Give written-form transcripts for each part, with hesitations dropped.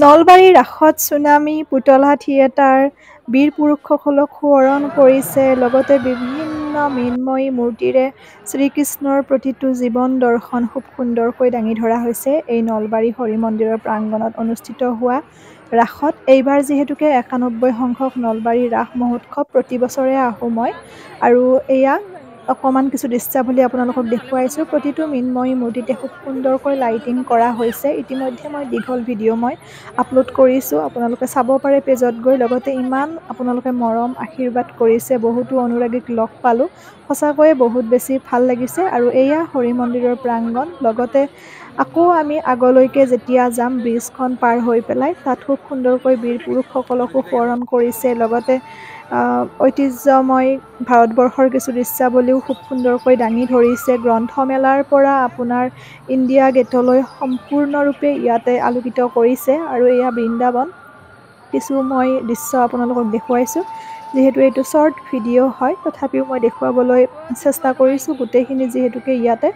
নলবাৰী ৰাসত ছুনামি, পুতলা থিয়েটাৰ, বীৰ পুৰুষসকলক সোঁৱৰণ কৰিছে। লগতে বিভিন্ন মৃন্ময়ী মূৰ্তিৰে শ্ৰীকৃষ্ণৰ প্ৰতিটো জীৱন দৰ্শন খুব সুন্দৰকৈ দাঙি ধৰা হৈছে এই নলবাৰী হৰি মন্দিৰৰ প্ৰাংগণত অনুষ্ঠিত হোৱা ৰাসত। এইবাৰ যিহেতুকে ৯১ সংখ্যক নলবাৰী ৰাস মহোৎসৱ প্ৰতি বছৰে আহোঁ মই, আৰু এয়া অকণমান কিছু দৃশ্যাৱলী আপোনালোকক দেখুৱাইছোঁ। প্ৰতিটো মৃন্ময়ী মূৰ্তিতে খুব সুন্দৰকৈ লাইটিং কৰা হৈছে। ইতিমধ্যে মই দীঘল ভিডিঅ' মই আপলোড কৰিছোঁ, আপোনালোকে চাব পাৰে পেজত গৈ। লগতে ইমান আপোনালোকে মৰম আশীৰ্বাদ কৰিছে, বহুতো অনুৰাগীক লগ পালোঁ, সঁচাকৈয়ে বহুত বেছি ভাল লাগিছে। আৰু এয়া হৰি মন্দিৰৰ প্ৰাংগণ। লগতে আকৌ আমি আগলৈকে যেতিয়া যাম ব্ৰিজখন পাৰ হৈ পেলাই, তাত খুব সুন্দৰকৈ বীৰ পুৰুষসকলকো সোঁৱৰণ কৰিছে। লগতে ঐতিহ্যময় ভাৰতবৰ্ষৰ কিছু দৃশ্যাৱলীও খুব সুন্দৰকৈ দাঙি ধৰিছে। গ্ৰন্থমেলাৰ পৰা আপোনাৰ ইণ্ডিয়া গেটলৈ সম্পূৰ্ণৰূপে ইয়াতে আলোকিত কৰিছে। আৰু এয়া বৃন্দাবন, কিছু মই দৃশ্য আপোনালোকক দেখুৱাইছোঁ। যিহেতু এইটো শ্বৰ্ট ভিডিঅ' হয়, তথাপিও মই দেখুৱাবলৈ চেষ্টা কৰিছোঁ গোটেইখিনি, যিহেতুকে ইয়াতে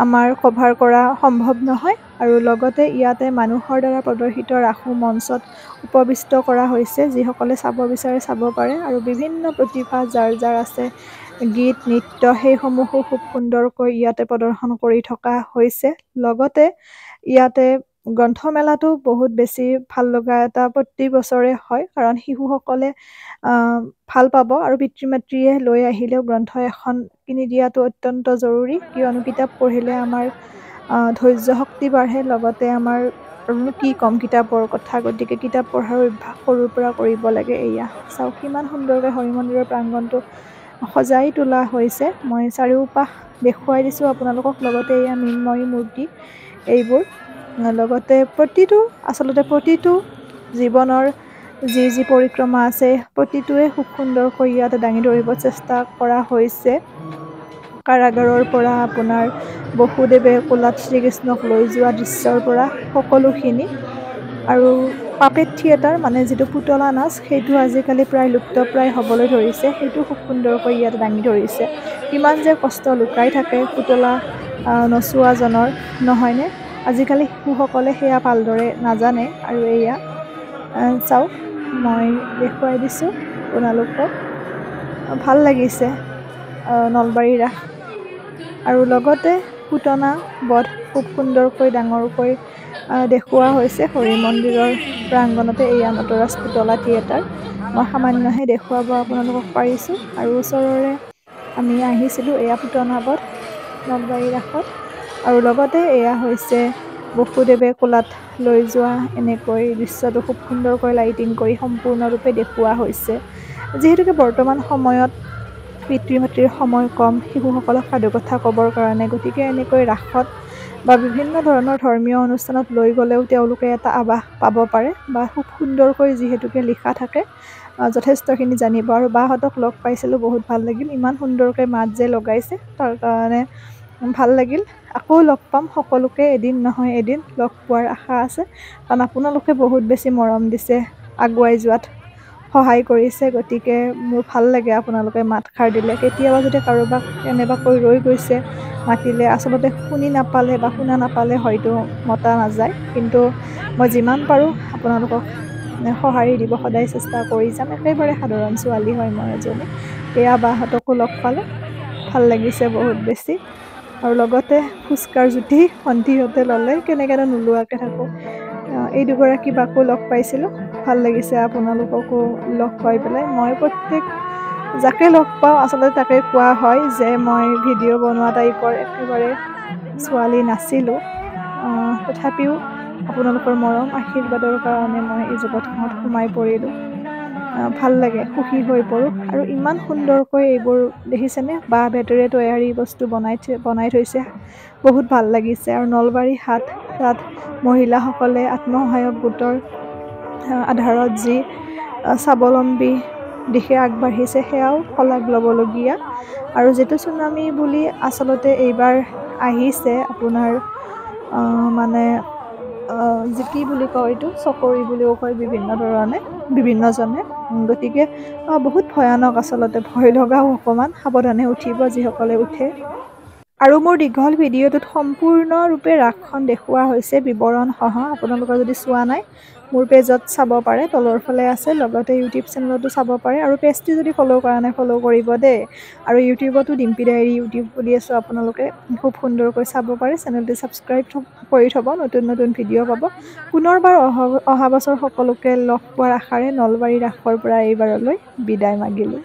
আমাৰ কভাৰ কৰা সম্ভৱ নহয়। আৰু লগতে ইয়াতে মানুহৰ দ্বাৰা প্ৰদৰ্শিত ৰাসো মঞ্চত উপবিষ্ট কৰা হৈছে, যিসকলে চাব বিচাৰে চাব পাৰে। আৰু বিভিন্ন প্ৰতিভা যাৰ যাৰ আছে, গীত নৃত্য, সেইসমূহো খুব সুন্দৰকৈ ইয়াতে প্ৰদৰ্শন কৰি থকা হৈছে। লগতে ইয়াতে গ্ৰন্থমেলাটো বহুত বেছি ভাল লগা এটা প্ৰতি বছৰে হয়, কাৰণ শিশুসকলে ভাল পাব। আৰু পিতৃ মাতৃয়ে লৈ আহিলেও গ্ৰন্থ এখন কিনি দিয়াটো অত্যন্ত জৰুৰী, কিয়নো কিতাপ পঢ়িলে আমাৰ ধৈৰ্য শক্তি বাঢ়ে। লগতে আমাৰ কি ক'ম কিতাপৰ কথা, গতিকে কিতাপ পঢ়াৰ অভ্যাস সৰুৰ পৰা কৰিব লাগে। এয়া চাওক কিমান সুন্দৰকৈ হৰি মন্দিৰৰ প্ৰাংগণটো সজাই তোলা হৈছে। মই চাৰিওপাশ দেখুৱাই দিছোঁ আপোনালোকক। লগতে এয়া মৃন্ময়ী মূৰ্তি এইবোৰ। লগতে প্ৰতিটো জীৱনৰ যি পৰিক্ৰমা আছে, প্ৰতিটোৱে খুব সুন্দৰকৈ ইয়াতে দাঙি ধৰিব চেষ্টা কৰা হৈছে। কাৰাগাৰৰ পৰা আপোনাৰ বসুদেৱে কোলাত শ্ৰীকৃষ্ণক লৈ যোৱা দৃশ্যৰ পৰা সকলোখিনি। আৰু পাপেট থিয়েটাৰ মানে যিটো পুতলা নাচ, সেইটো আজিকালি প্ৰায় লুপ্তপ্ৰায় হ'বলৈ ধৰিছে। সেইটো খুব সুন্দৰকৈ ইয়াত দাঙি ধৰিছে। কিমান যে কষ্ট লুকাই থাকে পুতলা নচোৱাজনৰ, নহয়নে? আজিকালি শিশুসকলে সেয়া ভালদৰে নাজানে। আৰু এয়া চাওক, মই দেখুৱাই দিছোঁ আপোনালোকক। ভাল লাগিছে নলবাৰী ৰাস। আৰু লগতে পুতনা বধ খুব সুন্দৰকৈ ডাঙৰকৈ দেখুওৱা হৈছে হৰি মন্দিৰৰ প্ৰাংগণতে। এয়া নটৰাজ পুতলা থিয়েটাৰ। মই সামান্যহে দেখুৱাব আপোনালোকক পাৰিছোঁ। আৰু ওচৰৰে আমি আহিছিলোঁ এয়া পুতনা বধ নলবাৰী ৰাসত। আৰু লগতে এয়া হৈছে বসুদেৱে কোলাত লৈ যোৱা, এনেকৈ দৃশ্যটো খুব সুন্দৰকৈ লাইটিং কৰি সম্পূৰ্ণৰূপে দেখুওৱা হৈছে। যিহেতুকে বৰ্তমান সময়ত পিতৃ মাতৃৰ সময় কম শিশুসকলক সাধুকথা ক'বৰ কাৰণে, গতিকে এনেকৈ ৰাসত বা বিভিন্ন ধৰণৰ ধৰ্মীয় অনুষ্ঠানত লৈ গ'লেও তেওঁলোকে এটা আভাস পাব পাৰে, বা খুব সুন্দৰকৈ যিহেতুকে লিখা থাকে, যথেষ্টখিনি জানিব। আৰু বাহঁতক লগ পাইছিলোঁ, বহুত ভাল লাগিল। ইমান সুন্দৰকৈ মাত যে লগাইছে, তাৰ কাৰণে ভাল লাগিল। আকৌ লগ পাম সকলোকে, এদিন নহয় এদিন লগ পোৱাৰ আশা আছে। কাৰণ আপোনালোকে বহুত বেছি মৰম দিছে, আগুৱাই যোৱাত সহায় কৰিছে। গতিকে মোৰ ভাল লাগে আপোনালোকে মাতষাৰ দিলে। কেতিয়াবা যদি কাৰোবাক কেনেবাকৈ ৰৈ গৈছে মাতিলে, আচলতে শুনি নাপালে বা শুনা নাপালে হয়তো মতা নাযায়। কিন্তু মই যিমান পাৰোঁ আপোনালোকক সঁহাৰি দিব সদায় চেষ্টা কৰি যাম। একেবাৰে সাধাৰণ ছোৱালী হয় মই এজনী। এয়া বাহঁতকো লগ পালোঁ, ভাল লাগিছে বহুত বেছি। আৰু লগতে ফুচকাৰ জুতি ভণ্টিহঁতে ল'লে, কেনেকৈ নোলোৱাকৈ থাকোঁ। এই দুগৰাকী বাকো লগ পাইছিলোঁ, ভাল লাগিছে আপোনালোককো লগ পাই পেলাই। মই প্ৰত্যেক যাকে লগ পাওঁ আচলতে তাকে কোৱা হয় যে মই ভিডিঅ' বনোৱা টাইপৰ একেবাৰে ছোৱালী নাছিলোঁ। তথাপিও আপোনালোকৰ মৰম আশীৰ্বাদৰ কাৰণে মই এই জগতখনত সোমাই পৰিলোঁ। ভাল লাগে, সুখী হৈ পৰোঁ। আৰু ইমান সুন্দৰকৈ এইবোৰ দেখিছেনে, বাঁহ বেতেৰে তৈয়াৰী বস্তু বনাই থৈছে, বহুত ভাল লাগিছে। আৰু নলবাৰী হাট, তাত মহিলাসকলে আত্মসহায়ক গোটৰ আধাৰত যি স্বাৱলম্বী দিশে আগবাঢ়িছে, সেয়াও শলাগ ল'বলগীয়া। আৰু যিটো ছুনামি বুলি আচলতে এইবাৰ আহিছে আপোনাৰ মানে কি বুলি কয়, এইটো চকৰি বুলিও কয় বিভিন্নজনে। গতিকে বহুত ভয়ানক, আচলতে ভয় লগাও অকণমান। সাৱধানে উঠিব যিসকলে উঠে। আৰু মোৰ দীঘল ভিডিঅ'টোত সম্পূৰ্ণৰূপে ৰাসখন দেখুওৱা হৈছে বিৱৰণসহ। আপোনালোকে যদি চোৱা নাই মোৰ পেজত চাব পাৰে, তলৰ ফালে আছে, লগতে ইউটিউব চেনেলতো চাব পাৰে। আৰু পেজটো যদি ফ'ল' কৰা নাই ফ'ল' কৰিব দেই। আৰু ইউটিউবতো ডিম্পি ডায়েৰী ইউটিউব বুলি আছোঁ, আপোনালোকে খুব সুন্দৰকৈ চাব পাৰে। চেনেলটো ছাবস্ক্ৰাইব কৰি থ'ব, নতুন নতুন ভিডিঅ' পাব। পুনৰবাৰ অহা বছৰ সকলোকে লগ পোৱাৰ আশাৰে নলবাৰী ৰাসৰ পৰা এইবাৰলৈ বিদায় মাগিলোঁ।